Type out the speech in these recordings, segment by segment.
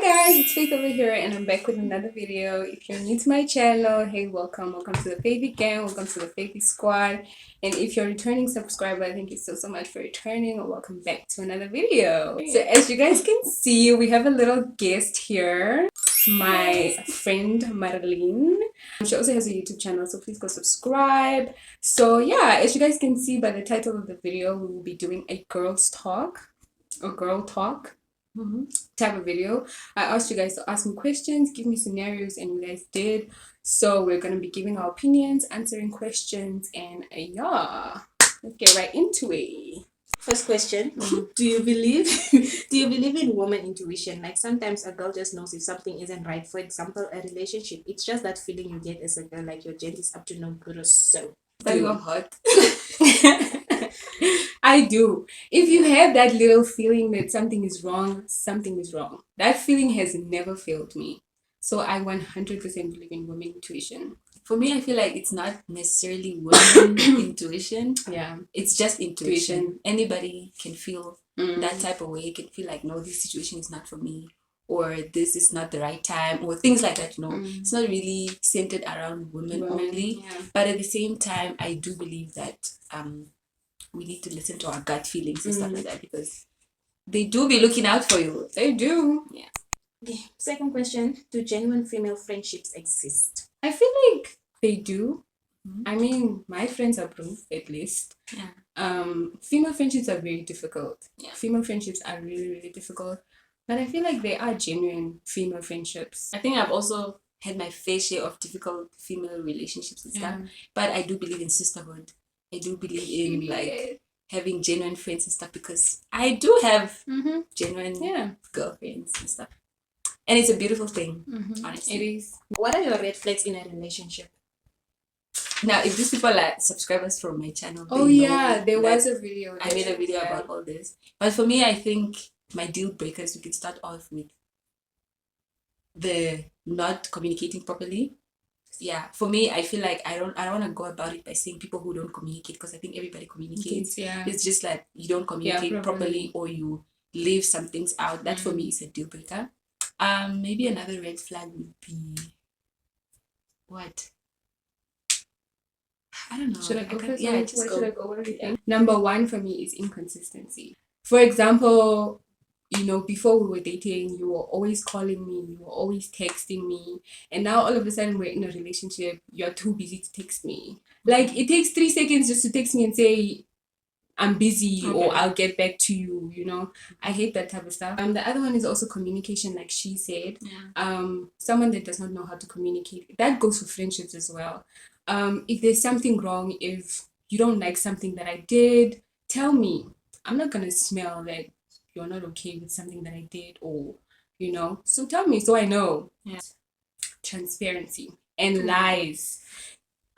guys, it's Faith over here and I'm back with another video. If you're new to my channel, hey, welcome to the Faithy gang, welcome to the Faithy squad. And if you're a returning subscriber, thank you so much for returning or welcome back to another video. So as you guys can see, we have a little guest here, my friend Marlene. She also has a YouTube channel, so please go subscribe. So yeah, as you guys can see by the title of the video, we will be doing a girls talk or girl talk type of video. I asked you guys to ask me questions, give me scenarios, and you guys did. So we're gonna be giving our opinions, answering questions, and yeah, let's get right into it. First question: Do you believe in woman intuition? Like sometimes a girl just knows if something isn't right. For example, a relationship. It's just that feeling you get as a girl, like your gent is up to no good or so. But you're hot. I do. If you have that little feeling that something is wrong, something is wrong. That feeling has never failed me. So I 100% believe in women intuition. For me, I feel like it's not necessarily women intuition. Yeah. It's just intuition. Anybody can feel that type of way. Can feel like, no, this situation is not for me, or this is not the right time, or things like that, It's not really centered around women only. Yeah. But at the same time, I do believe that we need to listen to our gut feelings and stuff like that, because they do be looking out for you. They do. Yeah. Okay. Second question: Do genuine female friendships exist? I feel like they do. I mean, my friends are proof, at least. Yeah. Female friendships are very difficult. Yeah. Female friendships are really, really difficult. But I feel like they are genuine female friendships. I think I've also had my fair share of difficult female relationships and stuff. But I do believe in sisterhood. I do believe in like having genuine friends and stuff, because I do have genuine girlfriends and stuff. And it's a beautiful thing, honestly. It is. What are your red flags in a relationship? Now, if these people are subscribers from my channel, oh yeah, there was a video. I made a video about all this. But for me, I think my deal breakers, we can start off with the not communicating properly. Yeah, for me, I feel like I don't want to go about it by saying people who don't communicate, because I think everybody communicates. Yeah. It's just like you don't communicate properly, or you leave some things out. That for me is a deal breaker. Maybe another red flag would be what? I don't know. Should I go first? Yeah, just go. Should I go? What do you think? Number one for me is inconsistency. For example, before we were dating, you were always calling me, you were always texting me, and now all of a sudden we're in a relationship, you're too busy to text me. Like, it takes 3 seconds just to text me and say, I'm busy, or I'll get back to you, I hate that type of stuff. The other one is also communication, like she said. Someone that does not know how to communicate. That goes for friendships as well. If there's something wrong, if you don't like something that I did, tell me. I'm not gonna smell that you're not okay with something that I did, or so tell me so I know. Yeah. Transparency and lies.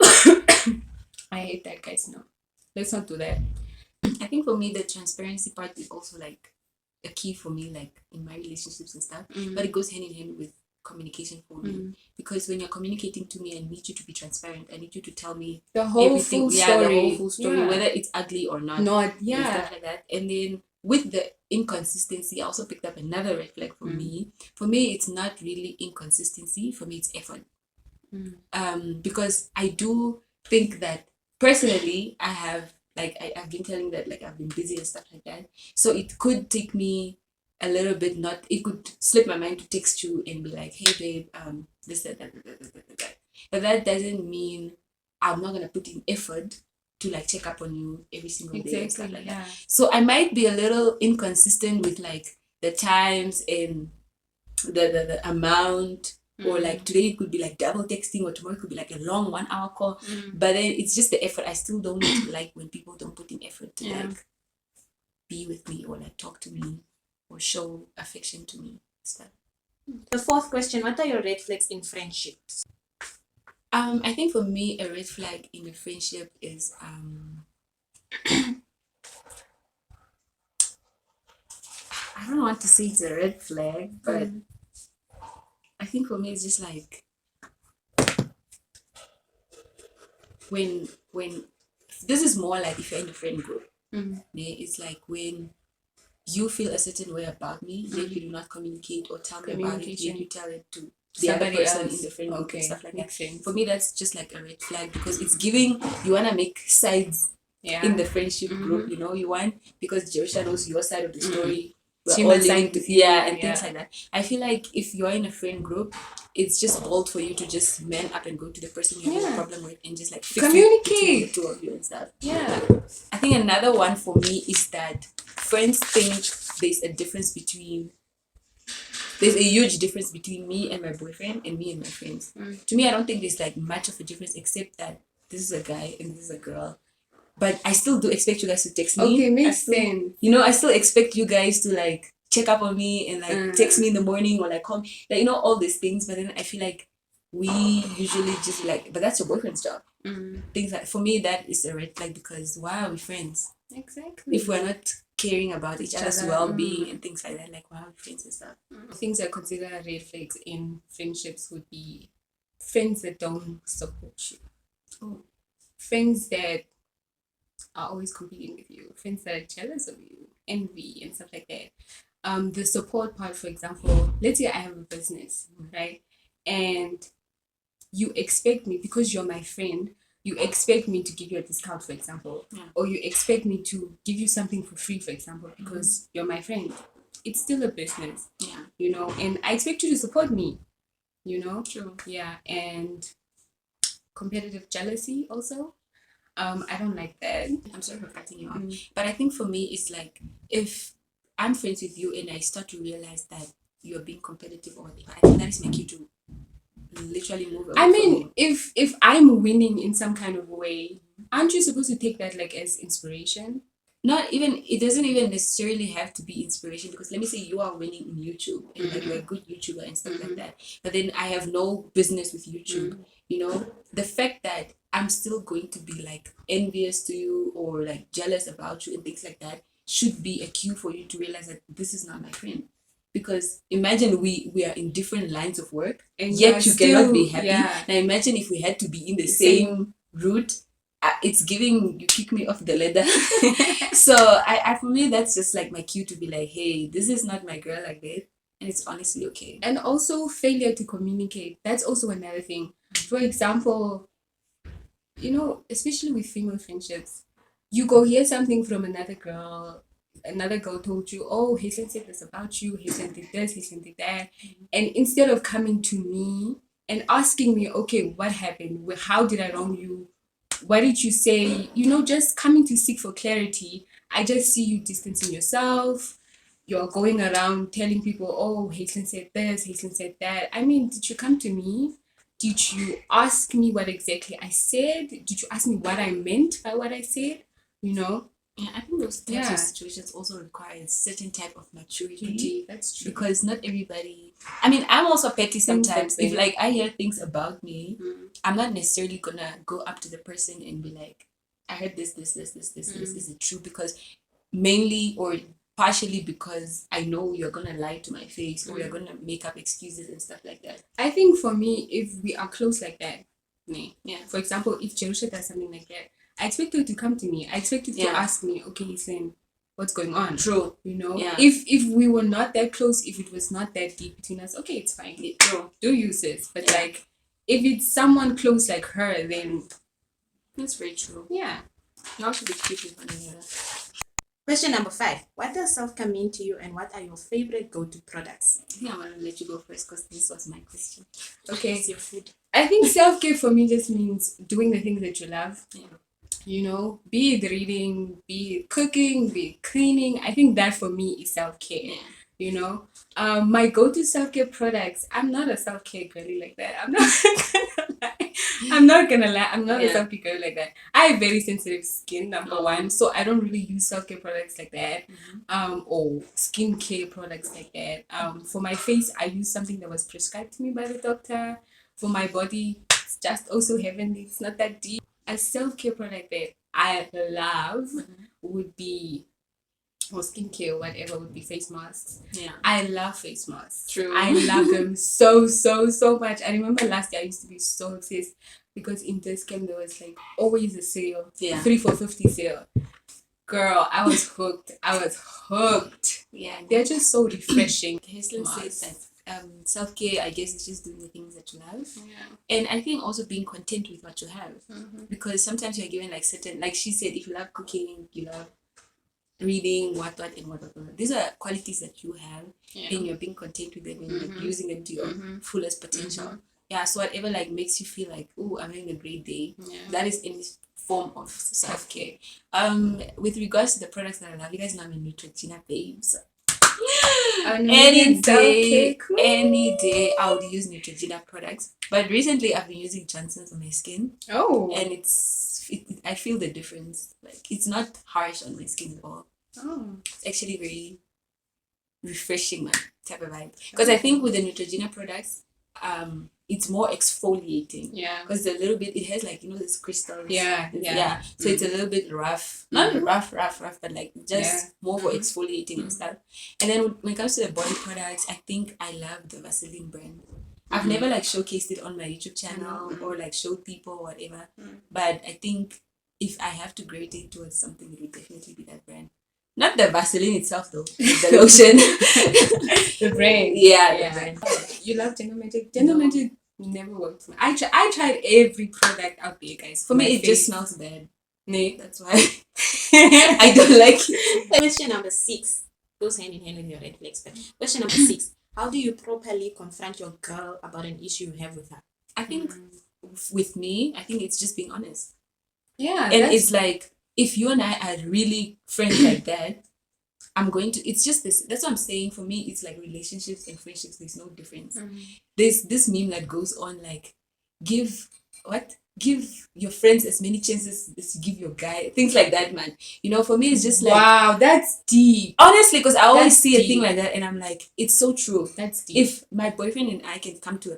I hate that, guys. No, let's not do that. I think for me, the transparency part is also like a key for me, like in my relationships and stuff. But it goes hand in hand with communication for me, because when you're communicating to me, I need you to be transparent. I need you to tell me the whole full story. The whole full story, whether it's ugly or not. And stuff like that. And then with the inconsistency, I also picked up another red flag for me. For me, it's not really inconsistency. For me, it's effort. Because I do think that personally, I have I've been telling that like I've been busy and stuff like that. So it could take me a little bit, it could slip my mind to text you and be like, hey babe, this, that. But that doesn't mean I'm not gonna put in effort to like check up on you every single day and stuff like that. So I might be a little inconsistent with like the times and the amount. Or like today it could be like double texting, or tomorrow it could be like a long 1 hour call. But then it's just the effort. I still don't like when people don't put in effort to like be with me, or like talk to me, or show affection to me. Stuff. The fourth question: What are your red flags in friendships? I think for me, a red flag in a friendship is I don't want to say it's a red flag, but I think for me it's just like when this is more like if you're in a friend group. It's like when you feel a certain way about me, yet you do not communicate or tell me about it, yet you tell it to the other Somebody person else. in the friend group Okay, and stuff like that. makes sense. For me, that's just like a red flag because it's giving you wanna make sides Yeah. in the friendship group. You know, you want because Jerusha knows your side of the story. We're She all must living side to, with you, and yeah. things like that. I feel like if you're in a friend group, it's just bold for you to just man up and go to the person you have a Yeah. problem with and just like fix it between the Communicate. two of you and stuff. Yeah. I think another one for me is that friends think there's a difference between there's a huge difference between me and my boyfriend and me and my friends. To me, I don't think there's like much of a difference except that this is a guy and this is a girl. But I still do expect you guys to text me. Okay, makes I still, sense. You know, I still expect you guys to like check up on me and like text me in the morning or like call me, like, you know, all these things. But then I feel like we usually just like, but that's your boyfriend's job. Things like for me that is a red flag because why are we friends? Exactly. If we're not caring about each other's well-being and things like that, like why are we friends and stuff? Things I consider red flags in friendships would be friends that don't support you. Friends that are always competing with you, friends that are jealous of you, envy and stuff like that. The support part, for example, let's say I have a business, right? And you expect me, because you're my friend, you expect me to give you a discount, for example, or you expect me to give you something for free, for example, because you're my friend. It's still a business, you know, and I expect you to support me, you know? True. Yeah, and competitive jealousy also. I don't like that. I'm sorry for cutting you off, but I think for me it's like if I'm friends with you and I start to realize that you're being competitive or whatever, I think that is my cue to literally move away. I mean, if I'm winning in some kind of way, aren't you supposed to take that like as inspiration? Not even, it doesn't even necessarily have to be inspiration because let me say you are winning in YouTube and like you're a good YouTuber and stuff like that, but then I have no business with YouTube. You know, the fact that I'm still going to be like envious to you or like jealous about you and things like that should be a cue for you to realize that this is not my friend. Because imagine we are in different lines of work and yet you cannot be happy. Now imagine if we had to be in the same route. It's giving you kick me off the ladder. So I for me that's just like my cue to be like, hey, this is not my girl like that, and it's honestly okay. And also failure to communicate. That's also another thing. For example, you know, especially with female friendships, you go hear something from another girl told you, oh, Hazen said this about you, Hazen did this, Hazen did that. And instead of coming to me and asking me, okay, what happened? How did I wrong you? What did you say? You know, just coming to seek for clarity. I just see you distancing yourself. You're going around telling people, oh, Hazen said this, Hazen said that. I mean, did you come to me? Did you ask me what exactly I said? Did you ask me what I meant by what I said? You know? Yeah, I think those types of situations also require a certain type of maturity. That's true. Because not everybody. I mean, I'm also petty sometimes. If like I hear things about me, I'm not necessarily gonna go up to the person and be like, I heard this. Is it true? Because mainly or partially because I know you're gonna lie to my face or you're gonna make up excuses and stuff like that. I think for me, if we are close like that, for example, if Jerusha does something like that, I expect her to come to me. I expect her to ask me, okay, listen, what's going on? True. You know? Yeah. If we were not that close, if it was not that deep between us, okay, it's fine. True. Do use it. But like if it's someone close like her, then that's very true. Yeah. You have to be cute with one another. Question number 5. What does self-care mean to you and what are your favorite go-to products? I think I'm going to let you go first because this was my question. Okay. It's your food. I think self-care for me just means doing the things that you love. Yeah. You know, be it reading, be it cooking, be it cleaning. I think that for me is self-care. Yeah. You know, my go-to self-care products. I'm not a self-care girly like that. I'm not gonna lie. I'm not a self-care girl like that. I have very sensitive skin, number one, so I don't really use self-care products like that. Or skincare products like that. For my face, I use something that was prescribed to me by the doctor. For my body, it's just also heavenly. It's not that deep. A self-care product that I love would be, or skincare, whatever, would be face masks. Yeah. I love face masks. True. I love them so much. I remember last year I used to be so obsessed because in this camp there was like always a sale. Yeah. 3 for 50 sale. Girl, I was hooked. Yeah, They're just so refreshing. Heslen said Must. that self-care, I guess, is just doing the things that you love. Yeah. And I think also being content with what you have. Mm-hmm. Because sometimes you're given like certain, like she said, if you love cooking, you love reading, what, and what. These are qualities that you have, Yeah. and you're being content with them and like Mhm. using them to your Mhm. fullest potential. Mhm. Yeah, so whatever like makes you feel like, oh, I'm having a great day, Yeah. that is any form of self-care. With regards to the products that I love, you guys know I'm a Neutrogena babe, so any day I would use Neutrogena products. But recently I've been using Johnson's on my skin, Oh. and I feel the difference. Like it's not harsh on my skin at all. Oh. It's actually very refreshing, man, type of vibe. Because I think with the Neutrogena products, it's more exfoliating. Yeah. Because a little bit, it has like, you know, this crystals. Yeah. So it's a little bit rough. Not rough, but like just more for exfoliating and stuff. And then when it comes to the body products, I think I love the Vaseline brand. I've never like showcased it on my YouTube channel or like showed people or whatever. But I think if I have to gravitate towards something, it would definitely be that brand. Not the Vaseline itself though, the lotion. The brand. Yeah, the brand. You love Gender Magic? Gender Magic never worked for me. I tried every product out there, guys. For me, My it face. just smells bad. Nay, that's why I don't like it. Question number 6 goes hand in hand with your red flags. But question number 6: how do you properly confront your girl about an issue you have with her? I think with me, I think it's just being honest. Yeah. And it's like, if you and I are really friends like that, it's just this. That's what I'm saying. For me, it's like relationships and friendships. There's no difference. There's this meme that goes on like, give your friends as many chances as you give your guy. Things like that, man. You know, for me, it's just like, wow, that's deep. Honestly, because I always see a deep. thing like that, and I'm like, it's so true. That's deep. If my boyfriend and I can come to a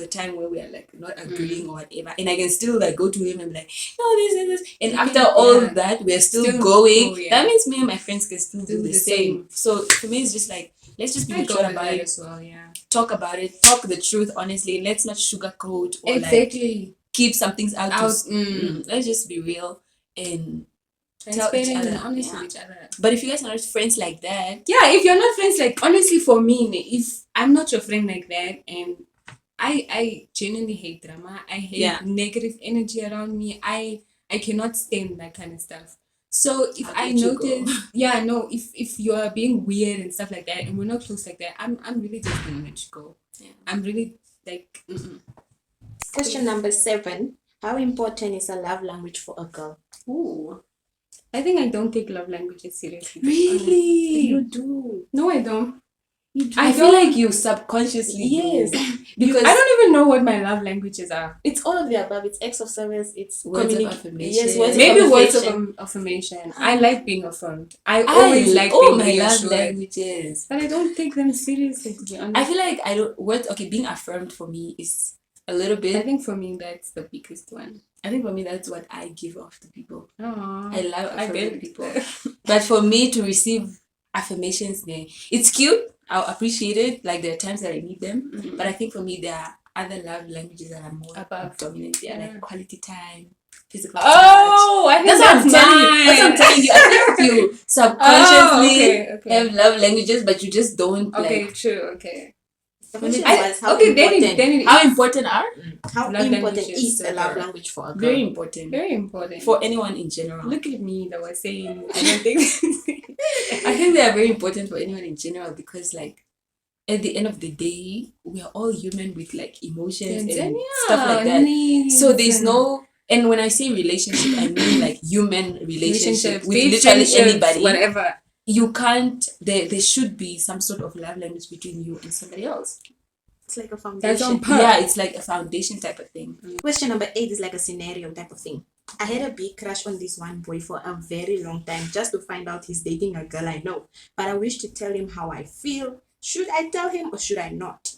time where we are like not agreeing or whatever, and I can still like go to him and be like, no, this, and after all that we're still going. That means me and my friends can still do the same. So for me, it's just like, let's just be mature about it as well. Yeah, talk about it, talk the truth honestly. Let's not sugarcoat or like keep some things out. Let's just be real and tell each other, and honest with each other. But if you guys are not friends like that, if you're not friends, like honestly, for me, if I'm not your friend like that, and I genuinely hate drama. I hate negative energy around me. I cannot stand that kind of stuff. So if I notice, if you are being weird and stuff like that, and we're not close like that, I'm really just gonna let you go. Yeah. I'm really like. Question number 7: how important is a love language for a girl? Ooh, I think I don't take love languages seriously. Really? You do? No, I don't. I feel like you subconsciously yes do. Because I don't even know what my love languages are. it's all of the above. It's acts of service, it's words of affirmation. Yes, words maybe of words of affirmation. I like being affirmed. I always like being my love languages, but I don't take them seriously, to be honest. I feel like I don't being affirmed for me is a little bit. I think for me that's the biggest one. I think for me that's what I give off to people. Aww, I love affirming people. But for me to receive affirmations, it's cute. I'll appreciate it. Like there are times that I need them. But I think for me there are other love languages that are more dominant. Yeah, like quality time, physical touch. I think that's what I'm telling you. I think you subconsciously have love languages, but you just don't. Okay, true. Okay. The question was how important. How important are? How important is a love language for a girl? Very important. Very important. For anyone in general. Look at me that was saying I don't think I think they are very important for anyone in general because like at the end of the day, we are all human with like emotions and stuff like that. So there's no, and when I say relationship, I mean like human relationship with literally anybody. Whatever. You can't, there should be some sort of love language between you and somebody else. It's like a foundation. Yeah, it's like a foundation type of thing. Question number 8 is like a scenario type of thing. I had a big crush on this one boy for a very long time just to find out he's dating a girl I know. But I wish to tell him how I feel. Should I tell him or should I not?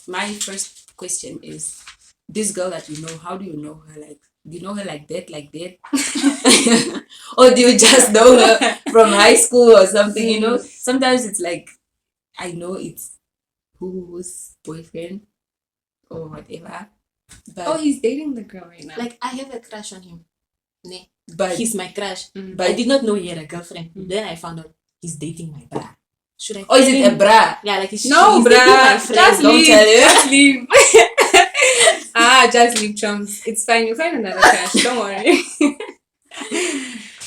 My first question is, this girl that you know, how do you know her? Like, do you know her like that? Or do you just know her from high school or something? You know, sometimes it's like, I know it's whose boyfriend or whatever. But he's dating the girl right now. Like, I have a crush on him. but he's my crush. Mm. But I did not know he had a girlfriend. Then I found out he's dating my bra. Should I? or is tell it a him? bra? Yeah, like he's No, dating my bruh. friend. Just Don't leave. tell him. Just leave. Just leave, chums. It's fine. You'll find another crush. Don't worry.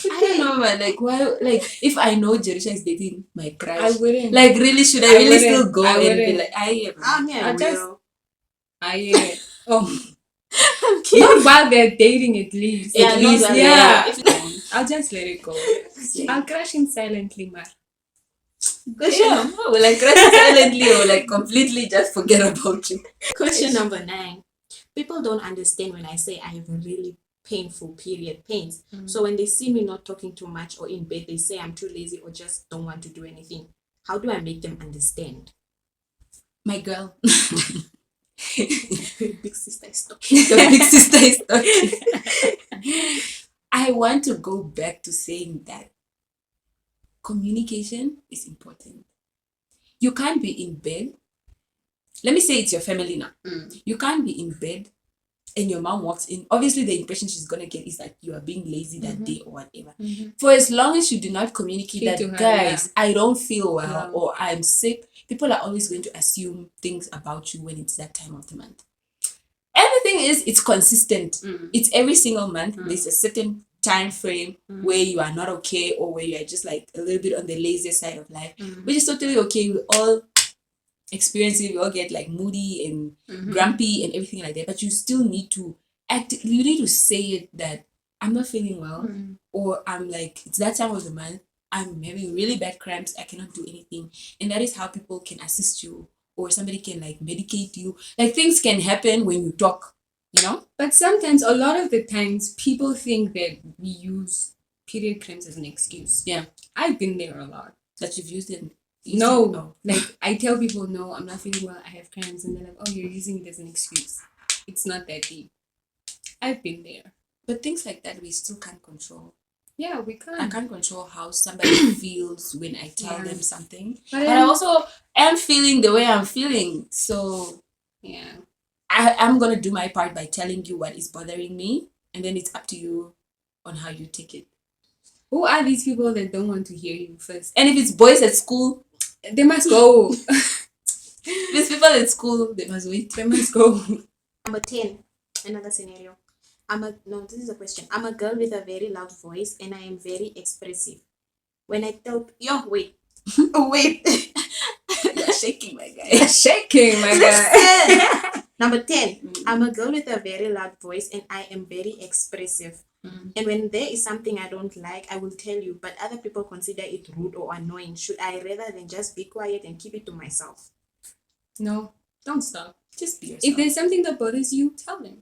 I don't know, man. Like, why? Like, if I know Jerusha is dating my I crush, wouldn't. like, really, should I I really still wouldn't. go I and be wouldn't. like, I am? Yeah, I just- will. Oh, I'm kidding. not while they're dating, at least. Yeah, At not least, while yeah. If I'll just let it go. I'll crush him silently, man. Yeah, will I crush silently or like completely just forget about you? Question number 9. People don't understand when I say I have a really painful period pains. So when they see me not talking too much or in bed, they say I'm too lazy or just don't want to do anything. How do I make them understand? My girl. Big sister is talking. The big sister is talking. I want to go back to saying that communication is important. You can't be in bed. Let me say it's your family now. You can't be in bed and your mom walks in. Obviously, the impression she's gonna get is that you are being lazy that day or whatever. For as long as you do not communicate Speak to that, her, guys, I don't feel well Yeah. or I'm sick, people are always going to assume things about you when it's that time of the month. And the thing is, it's consistent. It's every single month. There's a certain time frame where you are not okay or where you are just like a little bit on the lazy side of life, which is totally okay. We all experience it. We all get like moody and grumpy and everything like that. But you still need to you need to say it that I'm not feeling well, or I'm like, it's that time of the month. I'm having really bad cramps. I cannot do anything. And that is how people can assist you, or somebody can like medicate you. Like things can happen when you talk, you know? But sometimes, a lot of the times, people think that we use period cramps as an excuse. Yeah. I've been there a lot. That you've used it. No, like I tell people, no, I'm not feeling well, I have cramps, and they're like, oh, you're using it as an excuse. It's not that deep. I've been there. But things like that we still can't control. Yeah, we can't. I can't control how somebody feels when I tell them something. But But I also am feeling the way I'm feeling. So yeah. I'm gonna do my part by telling you what is bothering me, and then it's up to you on how you take it. Who are these people that don't want to hear you first? And if it's boys at school, They must go. these people at school, they must wait. They must go. Number 10. Another scenario. This is a question. I'm a girl with a very loud voice and I am very expressive. When I tell wait. You're shaking, my guy. You're shaking, my guy. Number 10. I'm a girl with a very loud voice and I am very expressive. And when there is something I don't like, I will tell you, but other people consider it rude or annoying. Should I rather than just be quiet and keep it to myself? No, don't stop. Just be yourself. If there's something that bothers you, tell them.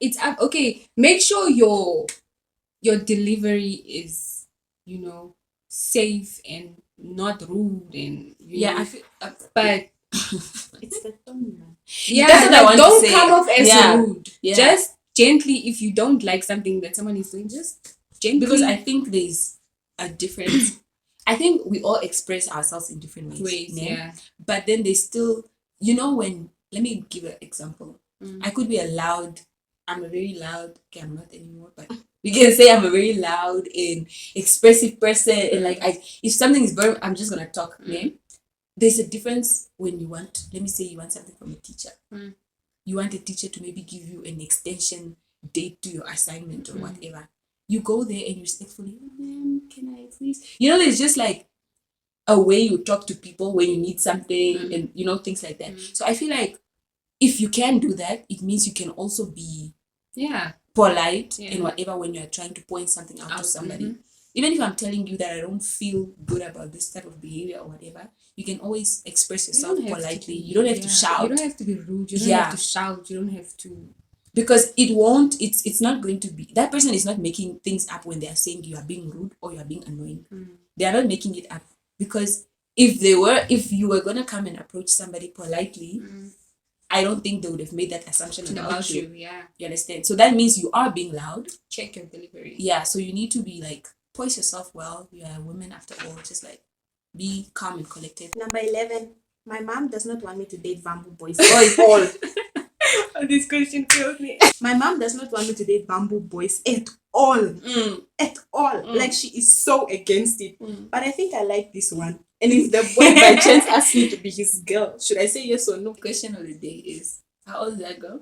It's up. Okay, make sure your delivery is, safe and not rude and I feel. but It's the tone, man. yeah, That's what I want to don't say. come off as Yeah. rude. Yeah. Just gently, if you don't like something that someone is doing, just gently. Because I think there's a difference. I think we all express ourselves in different ways. yeah. But then there's still, when, let me give an example. I could be I'm a very loud, okay, I'm not anymore, but we can say I'm a very loud and expressive person. And like, if something is burning, I'm just going to talk. Yeah? There's a difference when let me say you want something from a teacher. You want a teacher to maybe give you an extension date to your assignment or whatever. You go there and you respectfully, oh, ma'am, can I please? There's just like a way you talk to people when you need something and, things like that. So I feel like if you can do that, it means you can also be polite and whatever when you're trying to point something out to somebody. Even if I'm telling you that I don't feel good about this type of behavior or whatever, you can always express yourself politely. You don't have to shout. You don't have to be rude. You don't have to shout. You don't have to. Because it's not going to be, that person is not making things up when they are saying you are being rude or you are being annoying. They are not making it up. Because if you were going to come and approach somebody politely, I don't think they would have made that assumption about you. You understand? So that means you are being loud. Check your delivery. Yeah, so you need to be like, poise yourself well. You are a woman after all. Just like, be calm and collected. Number 11. My mom does not want me to date Vambu boys. Oh, this question kills me. My mom does not want me to date bamboo boys at all. At all. Like, she is so against it. But I think I like this one. And if the boy by chance asks me to be his girl, should I say yes or no? Question of the day is, how old is that girl?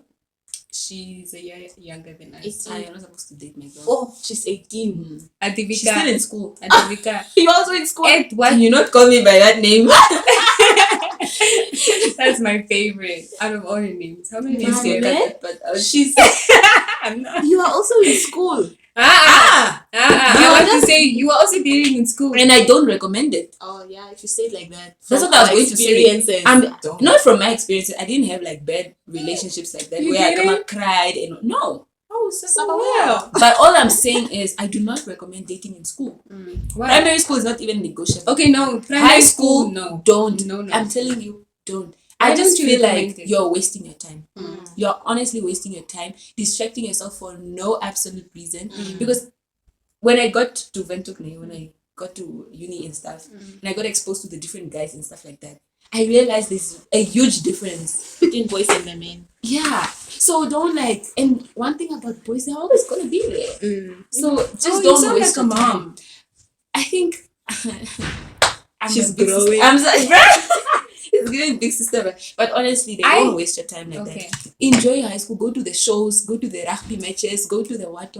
She's a year younger than us. 18. You're not supposed to date my girl. Oh, she's 18. Adivika. She's still in school. Adivika. You're also in school? At what? Can you not call me by that name? That's my favorite out of all the names. How many names do you Mame? have? But She's. I'm not. You are also in school. I want to say you were also dating in school. And I don't recommend it. Oh, yeah, if you say it like that. That's what I was going to say. Experiences. Don't. Not from my experiences. I didn't have like bad relationships like that You where I come didn't? up cried and no. Oh, so well. But all I'm saying is I do not recommend dating in school. Why? Primary school is not even negotiable. Okay, no. Primary High school, no. don't. No. I'm telling you, don't. Why I just don't you feel like recommend it? you're wasting your time. You're honestly wasting your time, distracting yourself for no absolute reason. Because when I got to Ventukne, when I got to uni and stuff, and I got exposed to the different guys and stuff like that, I realized there's a huge difference between boys and the men. Yeah. So don't like, and one thing about boys, they're always gonna be there. So just you don't sound waste like a your time. mom. I think I'm She's a big growing. sister. I'm sorry. It's giving big sister, but honestly, don't waste your time like that. Enjoy your high school. Go to the shows. Go to the rugby matches. Go to the what.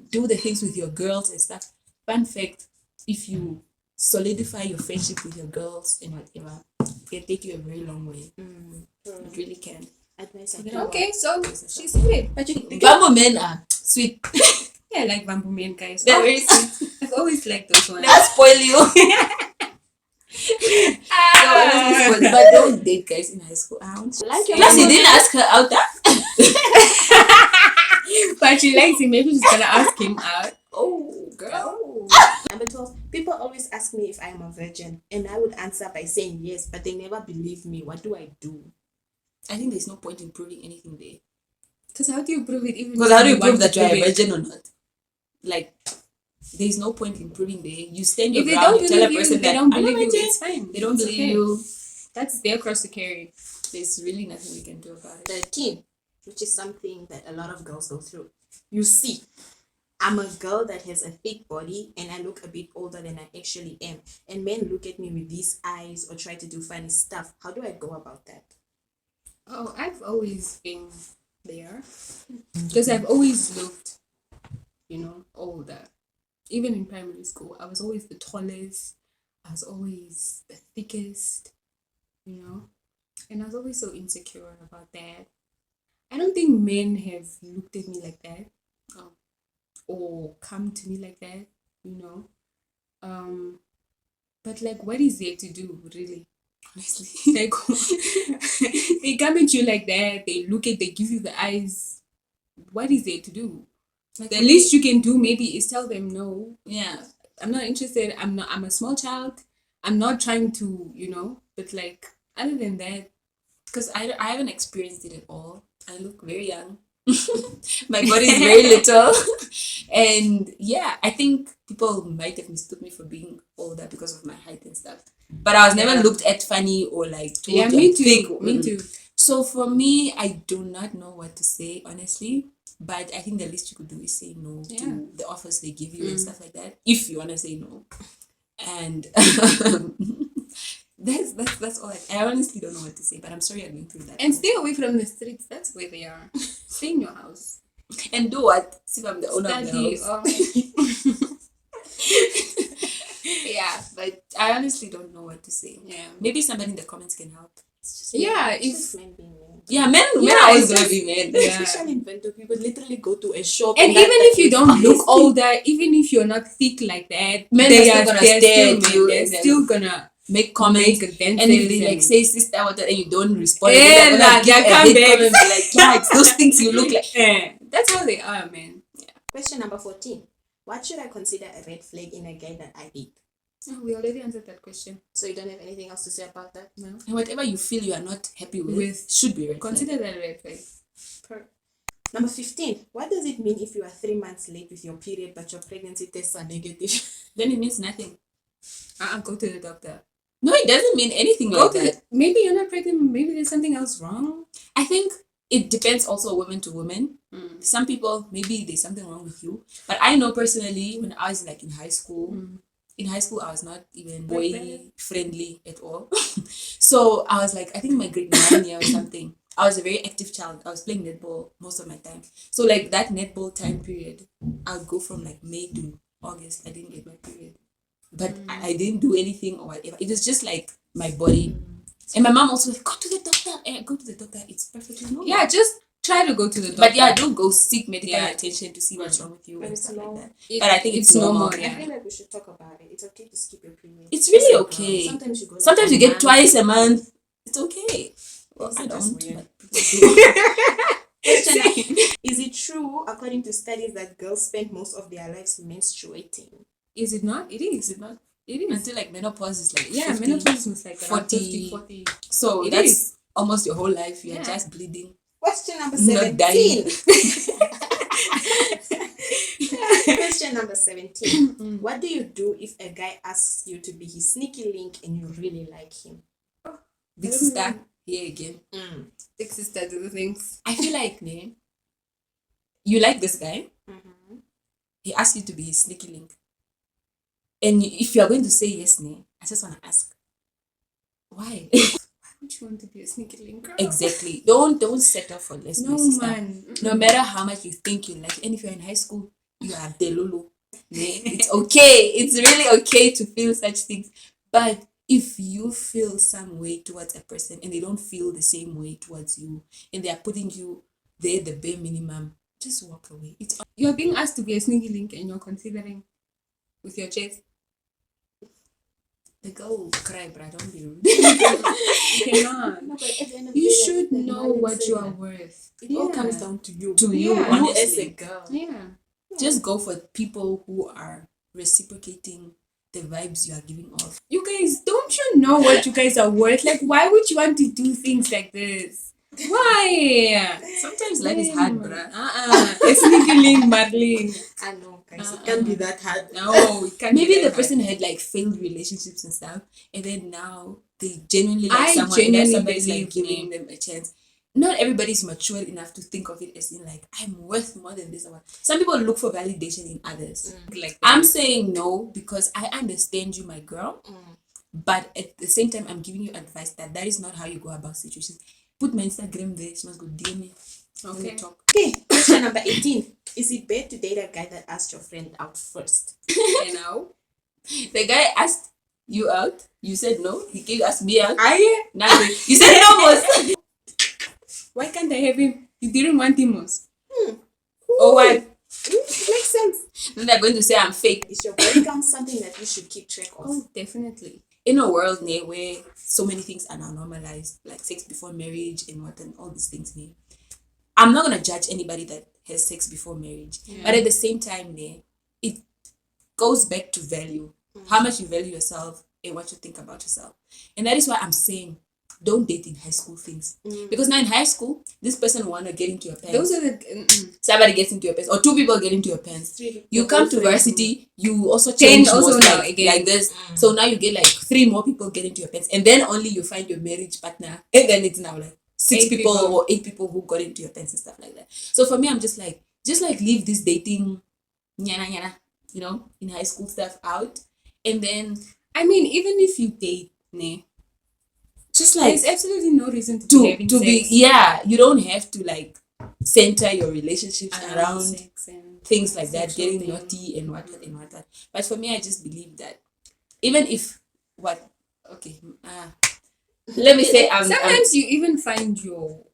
Do the things with your girls and stuff. Fun fact: if you solidify your friendship with your girls and whatever, it can take you a very long way. It really can. Advice. Okay, so she said it. But you Bamboo men are sweet. Yeah, I like bamboo men, guys. They're very sweet. I've always liked those ones. Never spoil you. But don't date guys in high school. I don't like your Plus, you mama. didn't ask her out. But she likes him. Maybe she's gonna ask him out. Oh, girl. Number 12. People always ask me if I am a virgin, and I would answer by saying yes, but they never believe me. What do I do? I think there's no point in proving anything there. Because how do you prove it? Even Because how do you prove want that to you're a prove it? virgin or not? Like, there's no point in proving there. You stand your If they ground. don't You tell a believe person you, they that don't I'm a believe you. virgin. It's fine. They don't It's believe okay. you. That's their cross to carry. There's really nothing we can do about it. 13, which is something that a lot of girls go through. You see, I'm a girl that has a thick body and I look a bit older than I actually am. And men look at me with these eyes or try to do funny stuff. How do I go about that? Oh, I've always been there. Because I've always looked, older. Even in primary school, I was always the tallest. I was always the thickest, And I was always so insecure about that. I don't think men have looked at me like that. Or come to me like that, But like, what is there to do, really? Honestly, like, they come at you like that. They give you the eyes. What is there to do? Like, The least you can do maybe is tell them no. Yeah. I'm not interested. I'm a small child. I'm not trying to, But like, other than that, because I haven't experienced it at all. I look very young. My body is very little. And yeah, I think people might have mistook me for being older because of my height and stuff. But I was never looked at funny or like told yeah, to me like, too. thick. Me too. So for me, I do not know what to say, honestly. But I think the least you could do is say no to the offers they give you and stuff like that. If you want to say no. And that's all. I honestly don't know what to say, but I'm sorry I'm going through that. And stay away from the streets. That's where they are. Stay in your house. And do what? See if I'm the owner of the house. Yeah, but I honestly don't know what to say. Yeah. Maybe somebody in the comments can help. It's just Yeah, it's if just men being men. Yeah, men Yeah, are always it's gonna just- be men. Yeah. Especially in Windhoek, you could literally go to a shop and that- even if you don't look Honestly. older, even if you're not thick like that, Men they are still gonna they're stare still at you They're and then still gonna Make comments. make advances. And if they like say sister what and you don't respond, Yeah, they're gonna like, give they a come hate back. comment and be like, yeah, it's those things you look like. Yeah, that's how they are, man. Question number 14. What should I consider a red flag in a guy that I date? Oh, we already answered that question. So you don't have anything else to say about that? No. And whatever you feel you are not happy with, With- should be red flag. Consider that a red flag. Number 15. What does it mean if you are 3 months late with your period but your pregnancy tests are negative? Then it means nothing. Go to the doctor. No, it doesn't mean anything Go like to that. maybe you're not pregnant. Maybe there's something else wrong. I think it depends also woman to woman. Some people, maybe there's something wrong with you. But I know personally, when I was like in high school, I was not even boy friendly at all. So I was like, I think my grade 9 year or something. I was a very active child. I was playing netball most of my time. So like that netball time period, I would go from like May to August. I didn't get my period. But I didn't do anything or whatever. It was just like my body. And my mom also like, go to the doctor. Go to the doctor. It's perfectly normal. Yeah, just try to go to the doctor. But yeah, don't go seek medical attention to see what's wrong with you and stuff like that. But I think it's normal. I feel like we should talk about it. It's okay to skip your period. It's really okay. Sometimes you go. Sometimes you get twice a month. It's okay. Well, I don't. But Is it true, according to studies, that girls spend most of their lives menstruating? Is it not? It is. Is it not? It is. Until like menopause is like 50, menopause is like 40. 40. So that's almost your whole life. You're just bleeding. Question number Not dying. 17. Question number 17. What do you do if a guy asks you to be his sneaky link and you really like him? Big sister, here again. Big sister do the things. I feel like, you like this guy. He asks you to be his sneaky link. And if you are going to say yes, I just want to ask, why? Why would you want to be a sneaky link? Girl? Exactly. Don't settle for less. No, sister. man. No matter how much you think you like, and if you're in high school, you are delulu. It's okay. It's really okay to feel such things. But if you feel some way towards a person and they don't feel the same way towards you, and they are putting you there the bare minimum, just walk away. You're being asked to be a sneaky link and you're considering with your chest. The girl will cry, but I don't be rude. You cannot. No, but at the end of You the day, should like know Malik what said, you are worth. It all comes down to you. To you, Yeah. You honestly. as a girl. Yeah. Just go for people who are reciprocating the vibes you are giving off. You guys, don't you know what you guys are worth? Like, why would you want to do things like this? Why? Sometimes life is hard, bruh. A sneaky link, Marlene. I know, guys. It can't be that hard. No, it can't. Maybe be the that person had like failed relationships and stuff, and then now they genuinely like I someone, and genuinely then somebody's like believe giving them a chance. Not everybody's mature enough to think of it as in like, I'm worth more than this one. Some people look for validation in others. Like that. I'm saying no because I understand you, my girl. But at the same time, I'm giving you advice that is not how you go about situations. Put my Instagram there. She must go DM me. Okay. We talk. Okay, question number 18. Is it bad to date a guy that asked your friend out first? You know? The guy asked you out. You said no. He came ask me out. I Now you said no, most. Why can't I have him? You didn't want him most. Or what? Makes sense. Then they're going to say I'm fake. Is your body count something that you should keep track of? Oh, definitely. In a world where so many things are now normalized, like sex before marriage and what and all these things, I'm not gonna judge anybody that has sex before marriage. But at the same time, it goes back to value. How much you value yourself and what you think about yourself. And that is why I'm saying don't date in high school things. Because now in high school, this person wanna get into your pants. Those are the Somebody gets into your pants, or two people get into your pants. You come to varsity, you also 10 change also most now like, again. like this. So now you get like 3 more people get into your pants, and then only you find your marriage partner, and then it's now like 6 8 people people. or 8 people who got into your pants and stuff like that. So for me, I'm just like leave this dating, nyana, in high school stuff out, and then I mean, even if you date, just like there's absolutely no reason to be having sex. you don't have to like center your relationships around sex and things like that, sexual getting things. naughty and what. But for me, I just believe that even if let me say Sometimes you even find your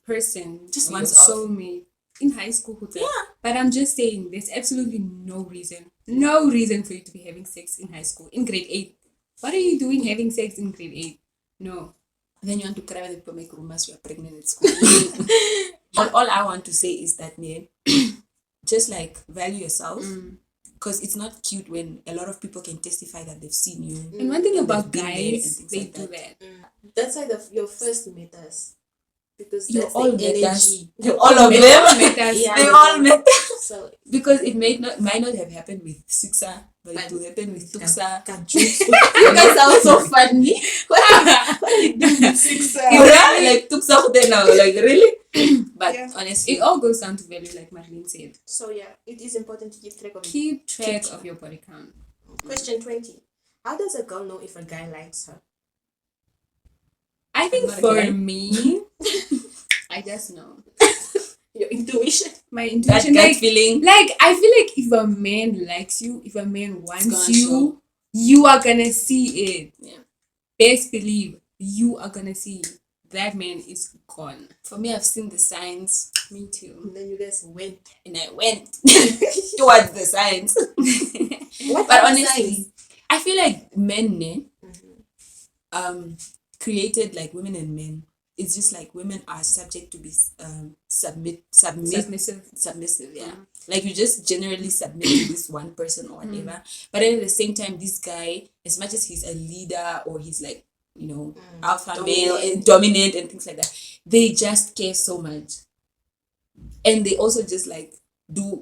person Just or once your off. soulmate in high school. But I'm just saying there's absolutely no reason for you to be having sex in high school in grade 8. What are you doing having sex in grade 8? No. then you want to cry when people make rumors you are pregnant at school. all I want to say is that just like value yourself, because it's not cute when a lot of people can testify that they've seen you. And one thing And about they've been there and guys, things they like do that. that. That's why your first met us. Because You that's all the met us. energy. You all of them. met us. Yeah. They all met us. So because it might not have happened with Siksa, but it will happen with Tuksa. you guys are so funny. What do you do with Siksa? Like Tuksa then now, like really. But Yeah. honestly, It all goes down to value, like Marlene said. So yeah, it is important to keep track of it. Keep track of your body count. Question 20. How does a girl know if a guy likes her? I think not a for guy. me, I just know. Your intuition. My that intuition, gut like, feeling. I feel like if a man likes you, if a man wants gonna you, show. you are gonna see it. Yeah. Best believe you are gonna see that man is gone. For me, I've seen the signs, Me too. And then you guys went. and I went towards the signs. What But are the honestly, signs? I feel like men, Mhm. created like women and men. It's just like women are subject to be submissive. Yeah, like you just generally submit to this one person or whatever. But then at the same time, this guy, as much as he's a leader or he's like, alpha male and dominant and things like that, they just care so much, and they also just like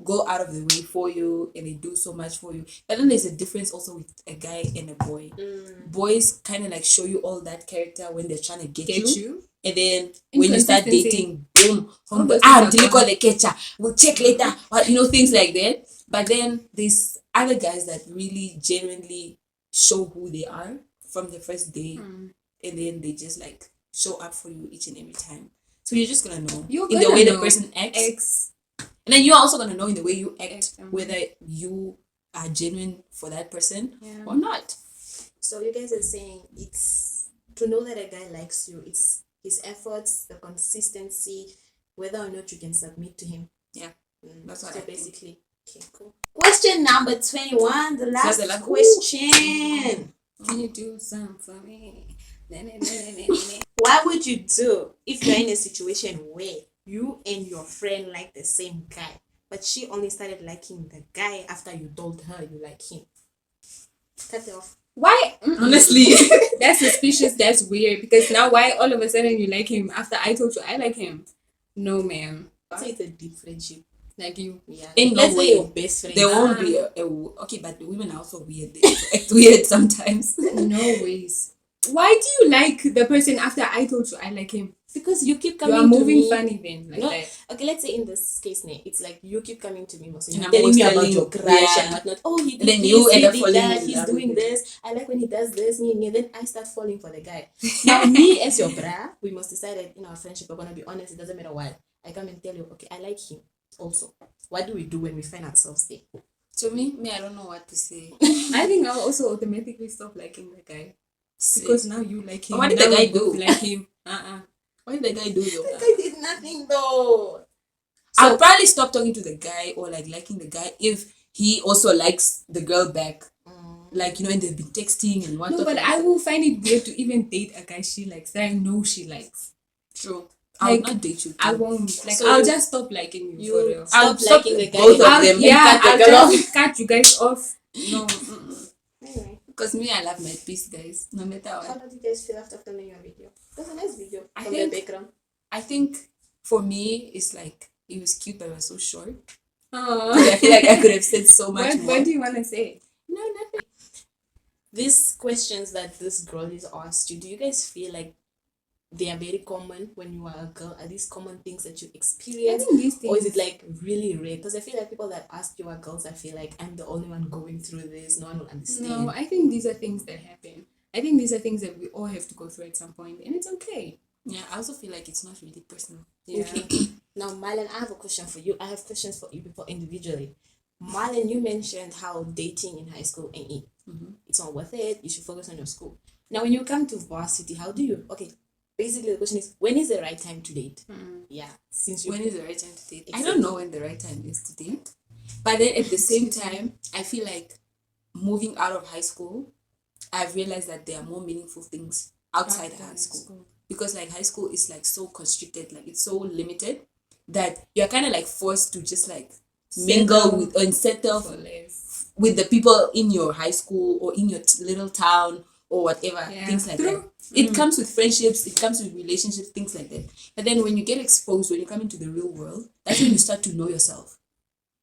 go out of the way for you, and they do so much for you. But then there's a difference also with a guy and a boy. Boys kind of like show you all that character when they're trying to get you. And then when you start dating, boom, deliver the catcher, we'll check later, things like that. But then there's other guys that really genuinely show who they are from the first day, and then they just like show up for you each and every time. So you're just gonna know in the way the person acts, and then you're also gonna know in the way you act whether you are genuine for that person or not. So you guys are saying it's to know that a guy likes you, it's his efforts, the consistency, whether or not you can submit to him. Yeah, that's what so I think. basically. Okay, cool. Question number 21, the last the last- question. Can you do something for me? What would you do if you're in a situation where you and your friend like the same guy, but she only started liking the guy after you told her you like him? Cut it off. Why? Honestly, That's suspicious. That's weird. Because now, why all of a sudden you like him after I told you I like him? No, ma'am. So it's a deep friendship. Like you. Yeah. In no Let's say way. your best friend. there won't be okay, but the women are also weird. They act weird sometimes. No ways. Why do you like the person after I told you I like him? Because you keep You coming are to moving me. funny then, like No, that. okay, let's say in this case, it's like you keep coming to me, And you're I'm telling me always about your crush yeah. and whatnot. Oh, he did And then this, you end he up did falling that, in he's love doing with it. this. I like when he does this, and then I start falling for the guy. Now, me as your bra, we must decide that in our friendship, we're gonna be honest. It doesn't matter what. I come and tell you, okay, I like him. Also, what do we do when we find ourselves there? To me, I don't know what to say. I think I'll also automatically stop liking the guy. Because now you like him. What did now the guy we both do? Like him. What did the guy do though? The guy did nothing though. I'll probably stop talking to the guy or like liking the guy if he also likes the girl back. Like, and they've been texting and whatnot. No, but I will find it weird to even date a guy she likes that I know she likes. True. I'll Like, not date you. I too. won't. Like, So I'll just stop liking you, for real. stop liking the guy. both of I'll, them. yeah, cut the I'll girl just cut you guys off. No. Anyway, Because me, I love my peace, guys. No matter how what. did you guys feel after filming your video? It was a nice video I from think- the background. I think for me, it's like it was cute, but it was so short. Oh. I feel like I could have said so much more. What do you want to say? No, nothing. These questions that this girl is asked you, do you guys feel like they are very common when you are a girl? Are these common things that you I experience? think these things. Or is it like really rare? Because I feel like people that ask you are girls, I feel like I'm the only one going through this. No one will understand. No, I think these are things that happen. I think these are things that we all have to go through at some point, and it's okay. Yeah, I also feel like it's not really personal. Yeah. Okay. Now, Marlon, I have a question for you. I have questions for you people individually. Marlon, you mentioned how dating in high school ain't it. It's not worth it. You should focus on your school. Now, when you come to varsity, how do you? Okay, basically the question is, when is the right time to date? Yeah, since you When is the right time to date? I Exactly. don't know when the right time is to date. But then at the same time, I feel like moving out of high school, I've realized that there are more meaningful things outside high school. Because like high school is like so constricted, like it's so limited that you're kind of like forced to just like mingle with and settle For less. with the people in your high school or in your little town or whatever, things like that. It comes with friendships, it comes with relationships, things like that. But then when you get exposed, when you come into the real world, that's when you start to know yourself.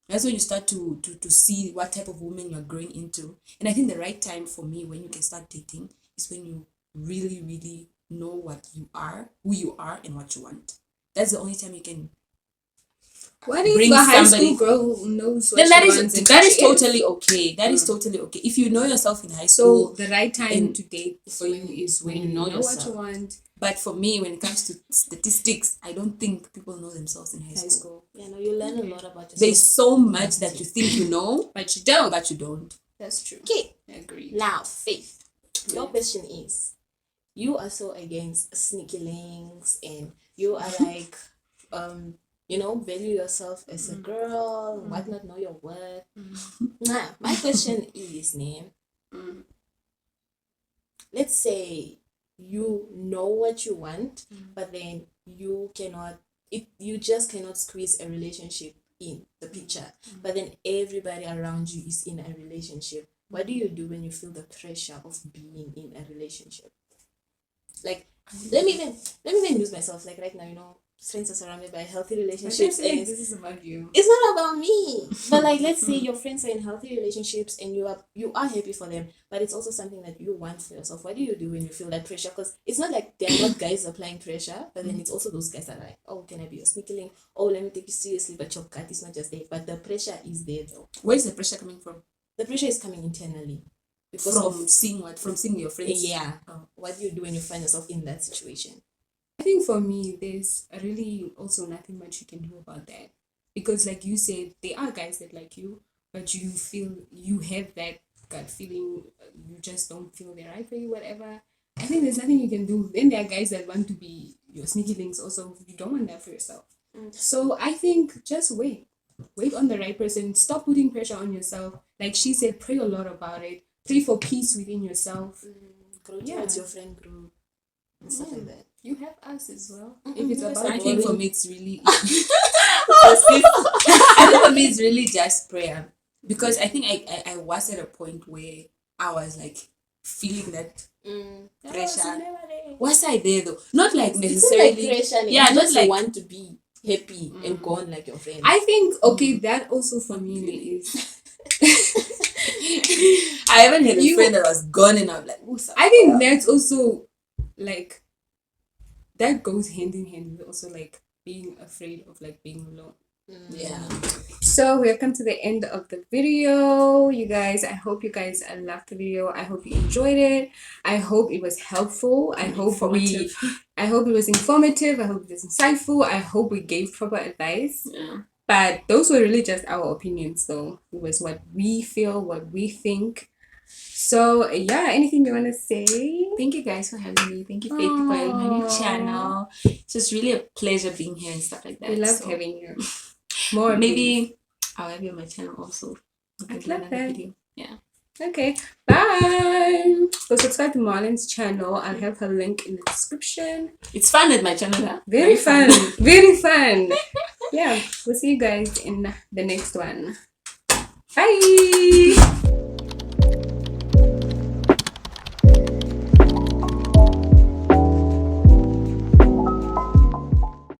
That's when you start to see what type of woman you're growing into. And I think the right time for me when you can start dating is when you really, really know what you are, who you are, and what you want. That's the only time you can What if bring a high somebody. school girl knows what Then that she is wants and that who is she is? totally okay. That is totally okay. If you know yourself in high So school, the right time and to date for you is when you know what you yourself. want. but for me, when it comes to statistics, I don't think people know themselves in high High school. school. Yeah, no, you learn a lot about yourself. There's so much that you think you know, But you don't. but you don't. That's true. Okay, I agree. now Faith, your question is, you are so against sneaky links, and you are like, value yourself as a girl, whatnot, know your worth. Now, my question is, name. Let's say you know what you want, but then you just cannot squeeze a relationship in the picture. But then everybody around you is in a relationship. What do you do when you feel the pressure of being in a relationship? Like, let me even use myself. Like right now, friends are surrounded by healthy relationships. Like, And this is about you. it's not about me. But like, let's say your friends are in healthy relationships and you are happy for them, but it's also something that you want for yourself. What do you do when you feel that pressure? Because it's not like they're not guys applying pressure, but then it's also those guys that are like, oh, can I be your sneaky link? Oh, let me take you seriously, but your gut is not just there. But the pressure is there though. Where's the pressure coming from? The pressure is coming internally. Because From seeing your friends. Yeah. What do you do when you find yourself in that situation? I think for me, there's really also nothing much you can do about that. Because like you said, there are guys that like you, but you feel you have that gut feeling, you just don't feel they're right for you, whatever. I think there's nothing you can do. Then there are guys that want to be your sneaky links also. You don't want that for yourself. So I think just wait. Wait on the right person. Stop putting pressure on yourself. Like she said, pray a lot about it. Pray for peace within yourself. Grow towards your friend group and stuff like that. You have us as well. If it's about I think for boring- me it's really I think for me it's really just prayer. Because I think I was at a point where I was like feeling that pressure. Was I there though? Not like necessarily. It's not like pressure. Yeah, You not just like want to be happy and gone like your friends. I think okay, that also for me is I haven't had a friend that was gone and I'm like, I think that's also like that goes hand in hand with also like being afraid of like being alone. yeah. So we have come to the end of the video, you guys. I hope you guys loved the video. I hope you enjoyed it. I hope it was helpful. I hope it was informative. I hope it was insightful. I hope we gave proper advice. Yeah. But those were really just our opinions, though. It was what we feel, what we think. So yeah, anything you want to say? Thank you guys for having me. Thank you, Faith, for having my new channel. It's just really a pleasure being here and stuff like that. We loved having you. More maybe I'll have you on my channel also. I'd love that. Video. Yeah. Okay, bye. So subscribe to Marlon's channel. I'll have her link in the description. It's fun at my channel, huh? Very fun. Very fun. Yeah, we'll see you guys in the next one. Bye.